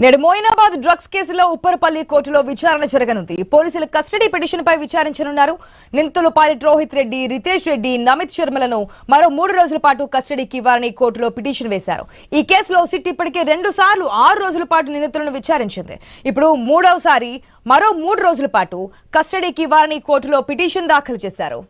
నేడు మోయినాబాద్ డ్రగ్స్ కేసులో ఉప్పరపల్లి కోర్టులో విచారణ జరగనుంది. పోలీసులు కస్టడీ పిటిషన్ పై విచారించనున్నారు. నిందితులు పైలట్ రోహిత్ రెడ్డి, రితేష్ రెడ్డి, నమిత్ శర్మలను మరో 3 రోజుల పాటు కస్టడీకి ఇవ్వాలని కోర్టులో పిటిషన్ వేశారు. ఈ కేసులో సిట్ ఇప్పటికే 2 సార్లు 6 రోజుల పాటు నిందితులను విచారించింది. ఇప్పుడు మూడవసారి మరో 3 రోజుల పాటు కస్టడీకి ఇవ్వాలని కోర్టులో పిటిషన్ దాఖలు చేశారు.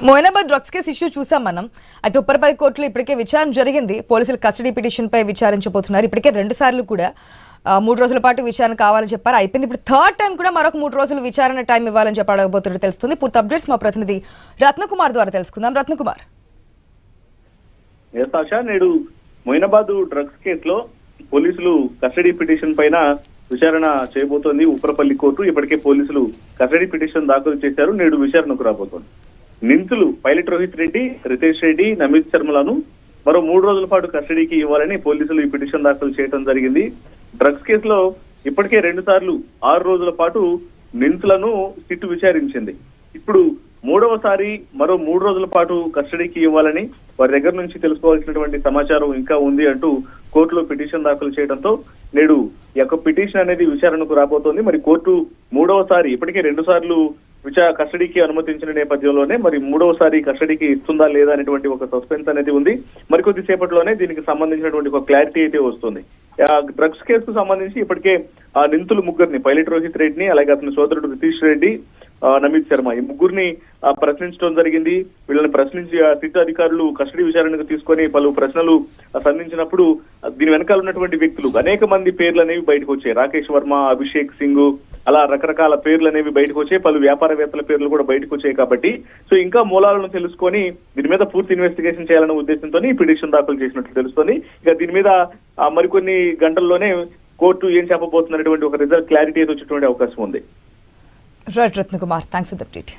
మోయినాబాద్ డ్రగ్స్ కేసు ఇష్యూ చూసాం మనం. అయితే ఉప్పరపల్లి కోర్టులో ఇప్పటికే విచారణ జరిగింది. పోలీసులు కస్టడీ పిటిషన్ పై విచారించబోతున్నారు. ఇప్పటికే 2 సార్లు కూడా 3 రోజుల పాటు విచారణ కావాలని చెప్పారు. అయిపోయింది. ఇప్పుడు థర్డ్ టైం కూడా మరొక 3 రోజులు విచారణ టైం ఇవ్వాలని చెప్పి అడగబోతున్నట్టు తెలుస్తుంది. పూర్తి అప్డేట్స్ మా ప్రతినిధి రత్నకుమార్ ద్వారా తెలుసుకుందాం. రత్నకుమార్, నేడు మొయినాబాద్ డ్రగ్స్ కేసులో పోలీసులు కస్టడీ పిటిషన్ పైన విచారణ చేయబోతోంది ఉప్పరపల్లి కోర్టు. ఇప్పటికే పోలీసులు కస్టడీ పిటిషన్ దాఖలు చేశారు. నేడు విచారణకు రాబోతోంది. నిందితులు పైలట్ రోహిత్ రెడ్డి, రితేష్ రెడ్డి, నమిత్ శర్మలను మరో 3 రోజుల పాటు కస్టడీకి ఇవ్వాలని పోలీసులు ఈ పిటిషన్ దాఖలు చేయడం జరిగింది. డ్రగ్స్ కేసులో ఇప్పటికే 2 సార్లు 6 రోజుల పాటు నిందితులను సిట్ విచారించింది. ఇప్పుడు 3వసారి మరో 3 రోజుల పాటు కస్టడీకి ఇవ్వాలని వారి దగ్గర నుంచి తెలుసుకోవాల్సినటువంటి సమాచారం ఇంకా ఉంది అంటూ కోర్టులో పిటిషన్ దాఖలు చేయడంతో నేడు ఈ యొక్క పిటిషన్ అనేది విచారణకు రాబోతోంది. మరి కోర్టు 3వసారి ఇప్పటికే 2 సార్లు కస్టడీకి అనుమతించిన నేపథ్యంలోనే మరి 3వసారి కస్టడీకి ఇస్తుందా లేదా అనేటువంటి ఒక సస్పెన్స్ అనేది ఉంది. మరికొద్ది సేపట్లోనే దీనికి సంబంధించినటువంటి ఒక క్లారిటీ అయితే వస్తుంది. డ్రగ్స్ కేసుకు సంబంధించి ఇప్పటికే ఆ నిందితులు 3 పైలట్ రోహిత్ రెడ్డిని, అలాగే అతని సోదరుడు రితేష్ రెడ్డి, నమిత్ శర్మ ఈ 3 ప్రశ్నించడం జరిగింది. వీళ్ళని ప్రశ్నించి సిట్ అధికారులు కస్టడీ విచారణకు తీసుకొని పలు ప్రశ్నలు సంధించినప్పుడు దీని వెనకాల ఉన్నటువంటి వ్యక్తులు అనేక మంది పేర్లు అనేవి బయటకు వచ్చాయి. రాకేష్ వర్మ, అభిషేక్ సింగ్, అలా రకరకాల పేర్లు అనేవి బయటకు వచ్చాయి. పలు వ్యాపారవేత్తల పేర్లు కూడా బయటకు వచ్చాయి. కాబట్టి సో ఇంకా మూలాలను తెలుసుకొని దీని మీద పూర్తి ఇన్వెస్టిగేషన్ చేయాలనే ఉద్దేశంతో ఈ పిటిషన్ దాఖలు చేసినట్లు తెలుస్తుంది. ఇక దీని మీద మరికొన్ని గంటల్లోనే కోర్టు ఏం చెప్పబోతున్నటువంటి ఒక రిజల్ట్ క్లారిటీ అయితే వచ్చేటువంటి అవకాశం ఉంది. Right Ratnakumar, thanks for the update.